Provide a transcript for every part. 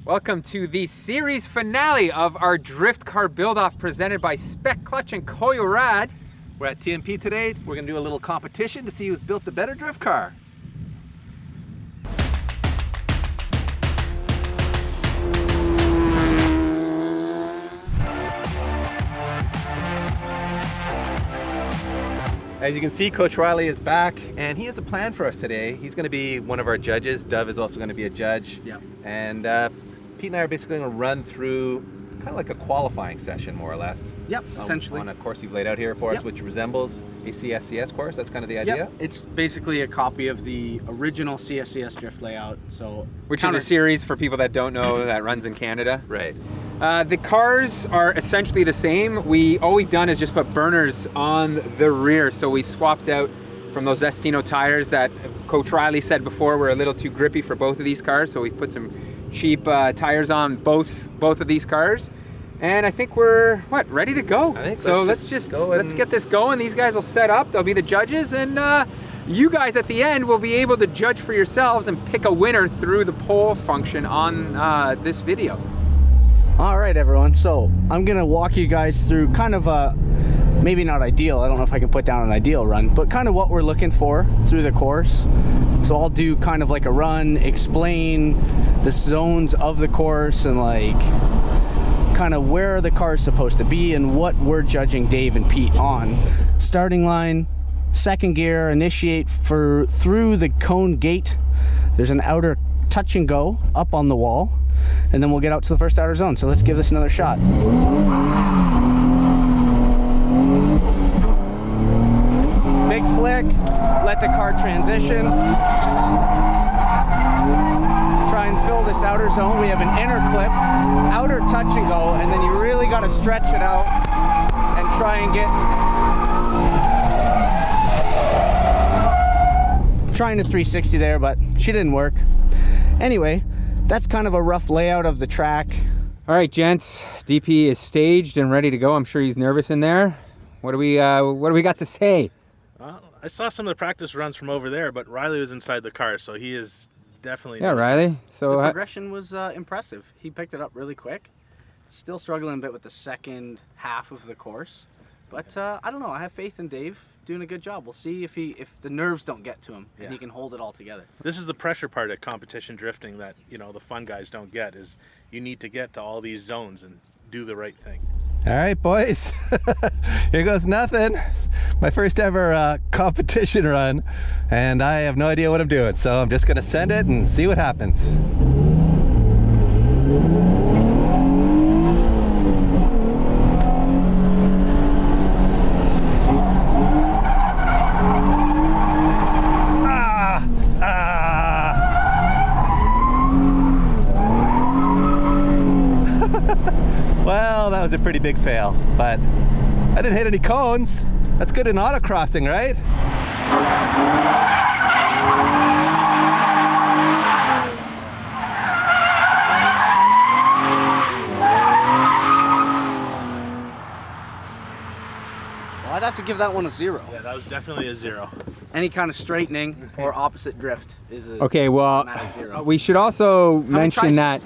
Welcome to the series finale of our drift car build-off presented by Spec Clutch and Koyorad. We're at TMP today. We're going to do a little competition to see who's built the better drift car. As you can see, Coach Riley is back, and he has a plan for us today. He's going to be one of our judges. Dove is also going to be a judge. Yep. And Pete and I are basically going to run through kind of like a qualifying session, more or less. Yep, essentially. On a course you've laid out here for us, which resembles a CSCS course. That's kind of the idea. Yep. It's basically a copy of the original CSCS drift layout. Which is a series, for people that don't know, that runs in Canada. Right. The cars are essentially the same. All we've done is just put burners on the rear. So we've swapped out from those Estino tires that Coach Riley said before were a little too grippy for both of these cars. So we've put some cheap tires on both of these cars. And I think we're, ready to go. I think so. Let's get this going. These guys will set up. They'll be the judges, and you guys at the end will be able to judge for yourselves and pick a winner through the poll function on this video. All right, everyone. So I'm gonna walk you guys through kind of a, maybe not ideal, I don't know if I can put down an ideal run, but kind of what we're looking for through the course. So I'll do kind of like a run, explain the zones of the course and like kind of where the car is supposed to be and what we're judging Dave and Pete on. Starting line, second gear, initiate through the cone gate. There's an outer touch and go up on the wall, and then we'll get out to the first outer zone. So let's give this another shot. Big flick, let the car transition. Try and fill this outer zone. We have an inner clip, outer touch and go, and then you really got to stretch it out and try and trying to 360 there, but she didn't work. Anyway, that's kind of a rough layout of the track. All right, gents, DP is staged and ready to go. I'm sure he's nervous in there. What do we got to say? I saw some of the practice runs from over there, but Riley was inside the car, so he is definitely... Yeah, Riley. So the progression was impressive. He picked it up really quick. Still struggling a bit with the second half of the course, but I don't know. I have faith in Dave doing a good job. We'll see if the nerves don't get to him and he can hold it all together. This is the pressure part of competition drifting that, you know, the fun guys don't get, is you need to get to all these zones and do the right thing. All right, boys. Here goes nothing. My first ever competition run, and I have no idea what I'm doing, so I'm just gonna send it and see what happens. Well, that was a pretty big fail, but I didn't hit any cones. That's good in autocrossing, right? Well, I'd have to give that one a 0. Yeah, that was definitely a 0. Any kind of straightening or opposite drift is a okay, well, automatic 0. we should also mention that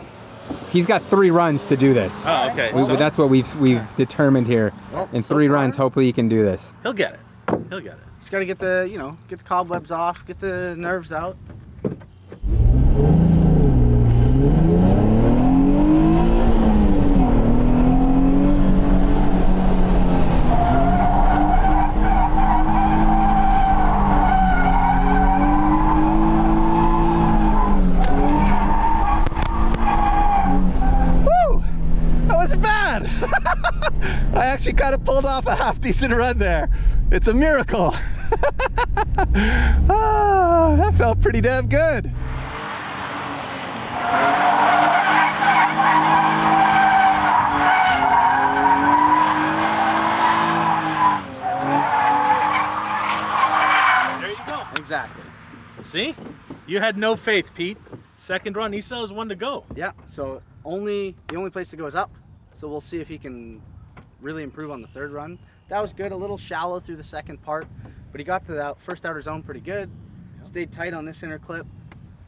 he's got 3 runs to do this. Oh, okay. That's what we've determined here. Well, in 3 runs, hopefully he can do this. He'll get it. He'll get it. Just gotta get the, get the cobwebs off, get the nerves out. I actually kind of pulled off a half-decent run there. It's a miracle. That felt pretty damn good. There you go. Exactly. See? You had no faith, Pete. Second run, he still has 1 to go. Yeah, so the only place to go is up. So we'll see if he can really improve on the 3rd run. That was good, a little shallow through the second part, but he got to the first outer zone pretty good. Stayed tight on this inner clip.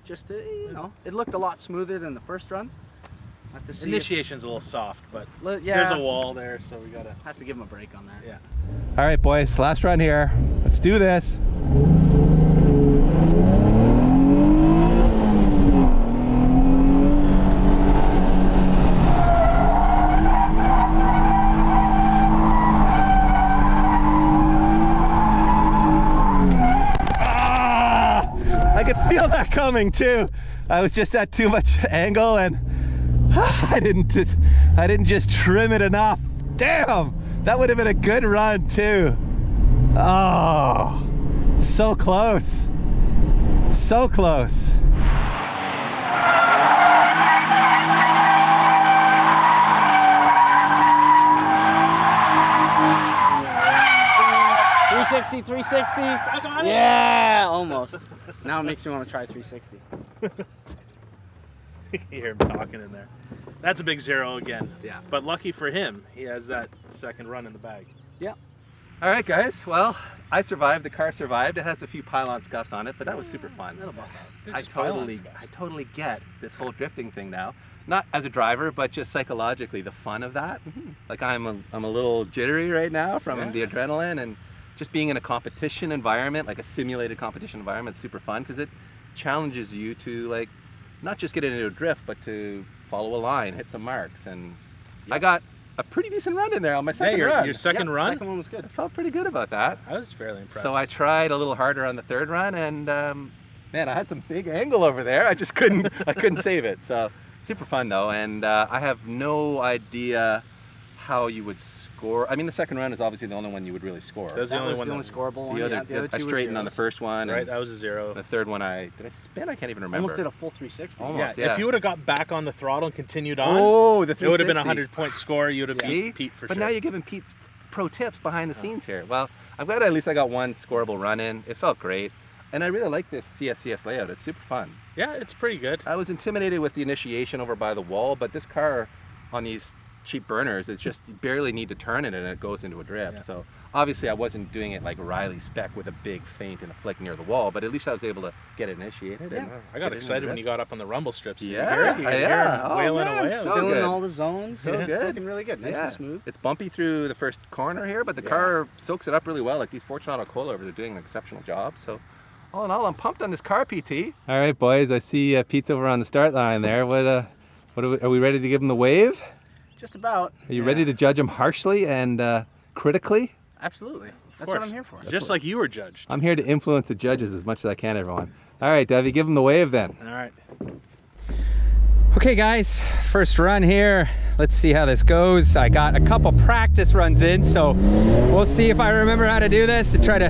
Just to, it looked a lot smoother than the first run. Have to see. Initiation's a little soft, but Yeah. there's a wall there, so we gotta. Have to give him a break on that. Yeah. All right, boys, last run here. Let's do this. I could feel that coming too. I was just at too much angle and I didn't just trim it enough. Damn, that would have been a good run too. Oh, so close. So close. Yeah, almost. Now it makes me want to try 360. You hear him talking in there. That's a big 0 again. Yeah. But lucky for him, he has that second run in the bag. Yeah. All right, guys. Well, I survived. The car survived. It has a few pylon scuffs on it, but that was super fun. They're I just pylon totally scuffs. get this whole drifting thing now. Not as a driver, but just psychologically, the fun of that. Like I'm a little jittery right now from the adrenaline, and just being in a competition environment, like a simulated competition environment, is super fun because it challenges you to like not just get into a drift, but to follow a line, hit some marks, and I got a pretty decent run in there on my second run. Your second run? Second one was good. I felt pretty good about that. I was fairly impressed. So I tried a little harder on the third run, and man, I had some big angle over there. I just couldn't, I couldn't save it. So super fun though, and I have no idea how you would score. I mean, the second run is obviously the only one you would really score. That was the only one. The only scoreable one. The other, Yeah, the other I two were straightened on the zeros. first one, Right, and that was a 0. the third one did I spin? I can't even remember. Almost did a full 360. Almost. Yeah, yeah. if you would have got back on the throttle and continued on, Oh, the it would have been a 360. 100-point score. You would have See? beat Pete for But sure. now you're giving Pete pro tips behind the scenes here. Well, I'm glad at least I got one scoreable run in. It felt great. And I really like this CSCS layout. It's super fun. Yeah, it's pretty good. I was intimidated with the initiation over by the wall, but this car on these cheap burners, it's just you barely need to turn it and it goes into a drift. Yeah. So obviously I wasn't doing it like Riley spec with a big feint and a flick near the wall, but at least I was able to get it initiated. And I got get excited into when the you got up on the rumble strips. Yeah, You hear yeah. him Oh, wailing man, away. so Filling good. all the zones. So It's good. looking really good. Nice and smooth. It's bumpy through the first corner here, but the car soaks it up really well. Like these Fortunato coilovers are doing an exceptional job. So all in all, I'm pumped on this car, PT. All right, boys. I see Pete's over on the start line there. What are we ready to give him the wave? Just about. Are you ready to judge him harshly and critically? Absolutely. That's course. what I'm here for. Just like you were judged. I'm here to influence the judges as much as I can, everyone. All right, Debbie, give him the wave then. All right. Okay guys, first run here. Let's see how this goes. I got a couple practice runs in, so we'll see if I remember how to do this and try to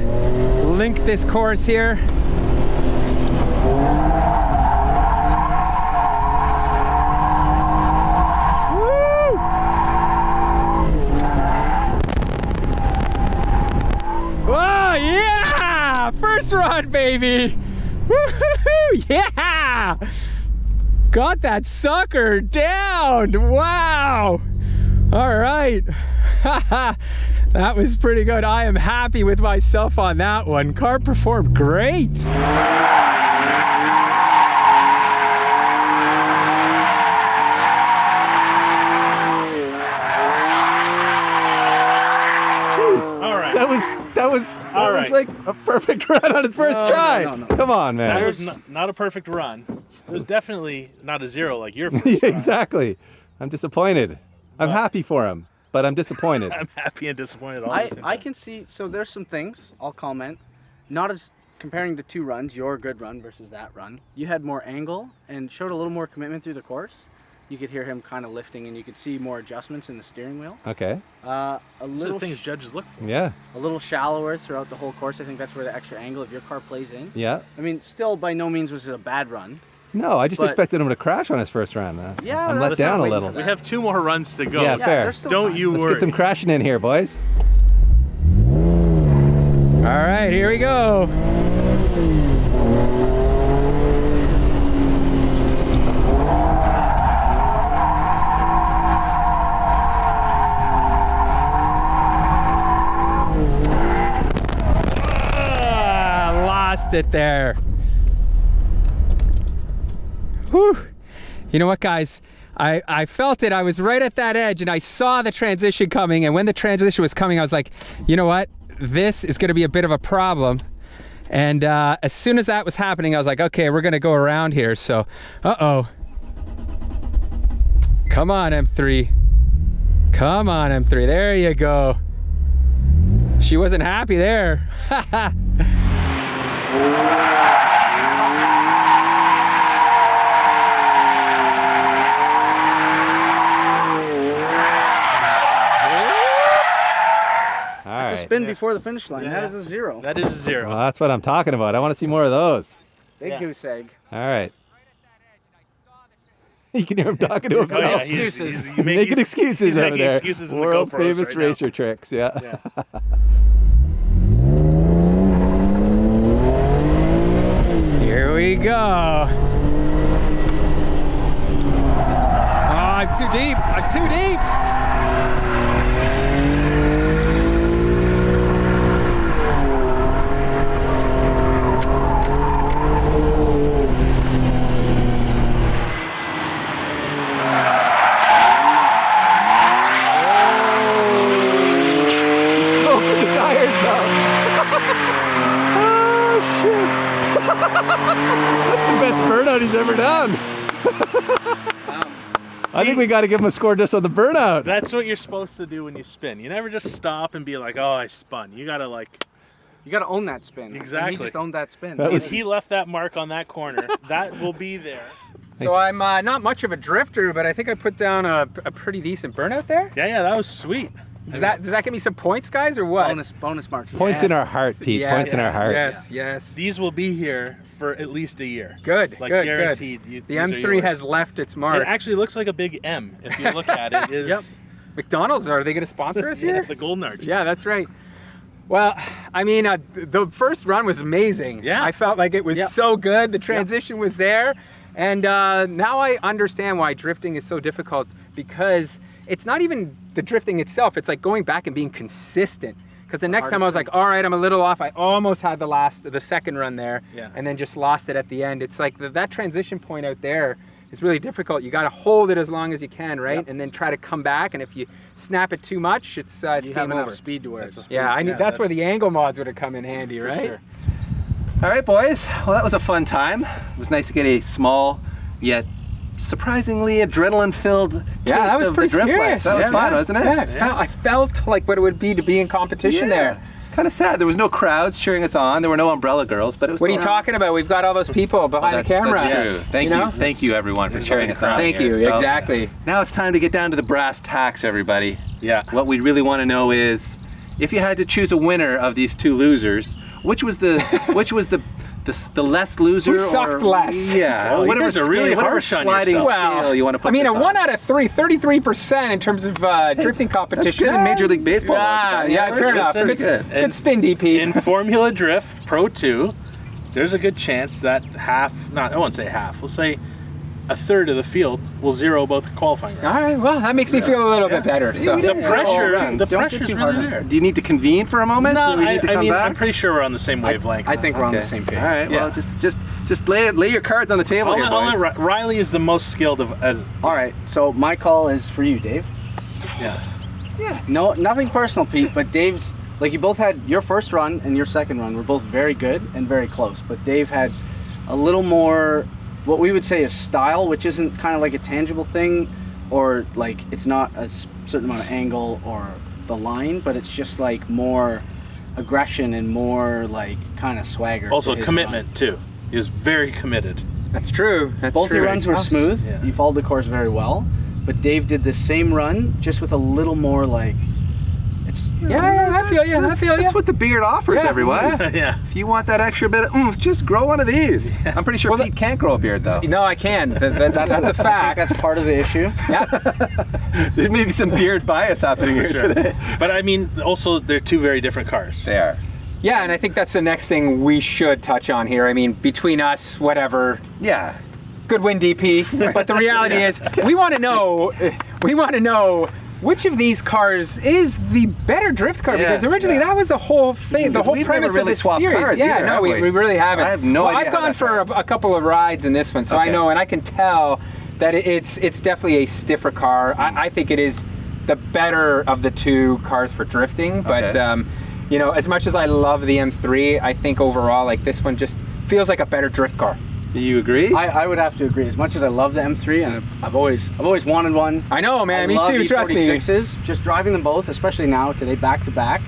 link this course here. Woo! Whoa, yeah! First run, baby! Woohoo! Yeah! Got that sucker down! Wow! All right. That was pretty good. I am happy with myself on that one. Car performed great. All right. That was All right. like a perfect run on his first try. no. Come on, man. That was not a perfect run. It was definitely not a 0 like your first run. Exactly. I'm disappointed. I'm happy for him, but I'm disappointed. I'm happy and disappointed all at the same I time. can see, so there's some things I'll comment. Not as comparing the two runs, your good run versus that run. You had more angle and showed a little more commitment through the course. You could hear him kind of lifting, and you could see more adjustments in the steering wheel. Okay. A Those are little, the things judges look for. Yeah. a little shallower throughout the whole course. I think that's where the extra angle of your car plays in. Yeah. I mean, still by no means was it a bad run. No, I just But- expected him to crash on his first run. Yeah, I'm that let was down a waiting little. for We that. have 2 more runs to go. Yeah, fair. there's still Don't time. you Let's worry. get some crashing in here, boys. All right, here we go. Lost it there. Whew. You know what, guys? I felt it. I was right at that edge, and I saw the transition coming. And when the transition was coming, I was like, you know what? This is going to be a bit of a problem. And as soon as that was happening, I was like, okay, we're going to go around here. So, uh-oh. Come on, M3. Come on, M3. There you go. She wasn't happy there. That's a spin before the finish line. That is a 0. That is a 0. Well, that's what I'm talking about. I want to see more of those. Big goose egg. All right. You can hear him talking to himself. Oh, yeah, Excuses. He's making excuses he's over making there. excuses in the World GoPros famous right now. racer tricks. Yeah. Here we go. Oh, I'm too deep. I'm too deep. That's the best burnout he's ever done. I think we got to give him a score just on the burnout. That's what you're supposed to do when you spin. You never just stop and be like, oh, I spun. You got to like... You got to own that spin. Exactly. And he just owned that spin. If he left that mark on that corner, that will be there. So I'm not much of a drifter, but I think I put down a pretty decent burnout there. Yeah, that was sweet. Does that give me some points, guys, or what? Bonus marks. Points in our heart, Pete. Yes, Points in our heart. Yes, yes. These will be here for at least a year. Good, Like good, guaranteed. good. The M3 has left its mark. It actually looks like a big M if you look at it. Is Yep. McDonald's, are they going to sponsor us here? the Golden Arches. Yeah, that's right. Well, I mean, the first run was amazing. Yeah. I felt like it was so good. The transition was there. And now I understand why drifting is so difficult, because it's not even the drifting itself. It's like going back and being consistent. Because the next time I was like, all right, I'm a little off. I almost had the second run there, and then just lost it at the end. It's like that transition point out there is really difficult. You got to hold it as long as you can, right? Yep. And then try to come back. And if you snap it too much, it's you have game enough over. speed to where it's That's where the angle mods would have come in handy, right? Sure. All right, boys. Well, that was a fun time. It was nice to get a small yet surprisingly adrenaline-filled taste that was of pretty the drift serious. life. That was fun, wasn't it? Yeah, I felt like what it would be to be in competition there. Kind of sad. There was no crowds cheering us on. There were no umbrella girls, but it was. What are you talking about? We've got all those people behind the camera. That's true. Thank you, everyone, for cheering us on. Thank you. So, exactly. Now it's time to get down to the brass tacks, everybody. Yeah. What we really want to know is, if you had to choose a winner of these two losers, which was the less loser? Who sucked less? Yeah. Well, whatever you guys are really whatever harsh on sliding yourself. scale you want to put. I mean, this a on. 1 out of 3, 33% in terms of drifting competition. That's good in Major League Baseball. Fair enough. Good spin, DP. In Formula Drift Pro 2, there's a good chance that I won't say half, we'll say a third of the field will zero both qualifying rounds. All right, well, that makes me feel a little bit better. So. The pressure's really there. Do you need to convene for a moment? No, Do we need to come back? I'm pretty sure we're on the same wavelength. I think we're on the same page. All right, well, just lay your cards on the table here, boys. Riley is the most skilled of. All right, so my call is for you, Dave. Yes. No, nothing personal, Pete, but Dave's, like, you both had your first run and your second run were both very good and very close, but Dave had a little more, what we would say is style, which isn't kind of like a tangible thing, or like it's not a certain amount of angle or the line, but it's just like more aggression and more like kind of swagger. Also to his commitment run. too. He was very committed. That's true. Both your runs were smooth. Yeah. You followed the course very well, but Dave did the same run just with a little more like. I feel you. That's what the beard offers, everyone. Yeah. If you want that extra bit of oomph, just grow one of these. I'm pretty sure Pete can't grow a beard, though. No, I can. That's a fact. That's part of the issue. Yeah. There's maybe some beard bias happening here today. But I mean, also, they're two very different cars. They are. Yeah, and I think that's the next thing we should touch on here. I mean, between us, whatever. Yeah. Good win, DP. But the reality is, we want to know which of these cars is the better drift car, because originally that was the whole thing, the whole premise really of the swapped series. cars Yeah, either, no, have we really haven't. I have no idea I've how gone that for goes. a couple of rides in this one, so I know, and I can tell that it's definitely a stiffer car. I think it is the better of the two cars for drifting, but Okay. you know, as much as I love the M3, I think overall, like, this one just feels like a better drift car. Do you agree? I would have to agree. As much as I love the M3, and I've always wanted one. I know, man. Me love too. Trust me. E46s. Just driving them both, especially now today, back to back.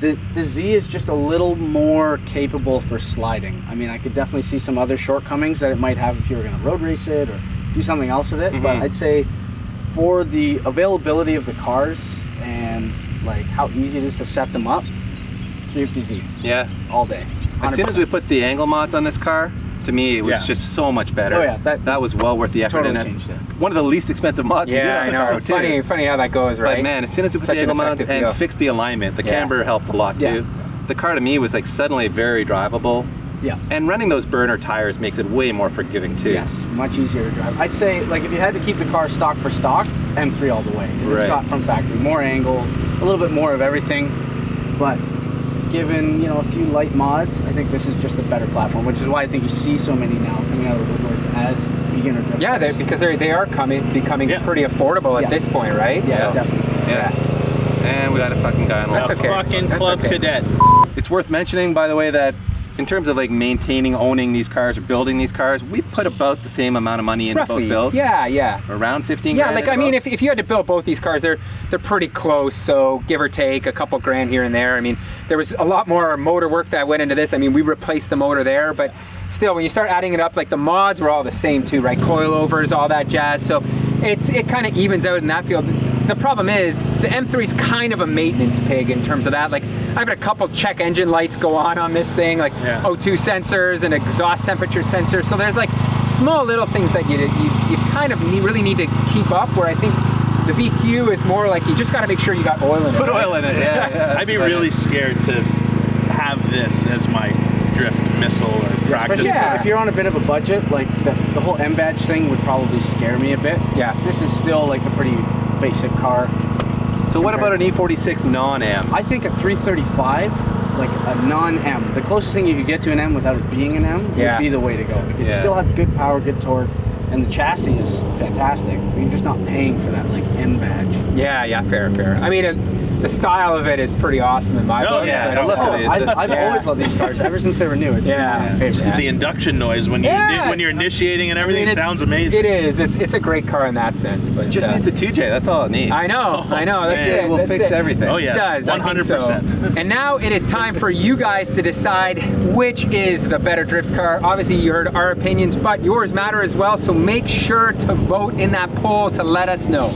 The Z is just a little more capable for sliding. I mean, I could definitely see some other shortcomings that it might have if you were going to road race it or do something else with it. But I'd say for the availability of the cars and like how easy it is to set them up, 350Z Yeah. all day. As soon as we 100%. put the angle mods on this car, to me it was Yeah. just so much better. Oh, yeah, that was well worth the effort. totally and changed it. one of the least expensive mods we did Yeah, on I the car, know. too. Funny how that goes, right? But man, as soon as we put Such the an angle mods effective and feel. fixed the alignment, the Yeah. camber helped a lot too. The car to me was like suddenly very drivable. Yeah. And running those burner tires makes it way more forgiving too. Yes, much easier to drive. I'd say, like, if you had to keep the car stock for stock, M3 all the way. 'Cause Right. It's got from factory more angle, a little bit more of everything. But given, you know, a few light mods, I think this is just a better platform, which is why I think you see so many now coming out of the woodwork as beginner drifters. Yeah, because they are becoming Yeah. pretty affordable at Yeah. this point, right? Yeah, So- definitely. Yeah. And we got a fucking guy on That's the A okay. fucking That's Club okay. Cadet. It's worth mentioning, by the way, that in terms of like maintaining, owning these cars or building these cars, we put about the same amount of money into Roughly. both builds. Yeah. Around 15 Yeah, grand. like, I mean, if you had to build both these cars, they're pretty close, so give or take a couple grand here and there. I mean, there was a lot more motor work that went into this. I mean, we replaced the motor there, but still, when you start adding it up, like, the mods were all the same too, right? Coilovers, all that jazz, so it kind of evens out in that field. The problem is, the M3's kind of a maintenance pig in terms of that. Like, I've had a couple check engine lights go on this thing, like Yeah. O2 sensors and exhaust temperature sensors, so there's like small little things that you kind of really need to keep up, where I think the VQ is more like you just got to make sure you got oil in it. Put right? oil in it, yeah. I'd be really scared to have this as my drift missile or practice. Especially Yeah. if you're on a bit of a budget, like the whole M badge thing would probably scare me a bit. Yeah. This is still like a pretty basic car. So what about an E46 non-M? I think a 335, like a non-M, the closest thing you could get to an M without it being an M Yeah. would be the way to go, because Yeah. you still have good power, good torque, and the chassis is fantastic. You're just not paying for that like M badge. Yeah, fair. I mean, the style of it is pretty awesome in my Oh, book. yeah, but, the look of it. I've Yeah. always loved these cars ever since they were new. It's Yeah. been my favorite. Yeah. The induction noise when you Yeah. when you're initiating and everything it's- sounds amazing. It is. It's a great car in that sense. But It just needs a 2J, that's all it needs. I know. That's man. it. Will that's fix it. everything. Oh yes, It does. I think 100%. so. And now it is time for you guys to decide which is the better drift car. Obviously, you heard our opinions, but yours matter as well. So make sure to vote in that poll to let us know.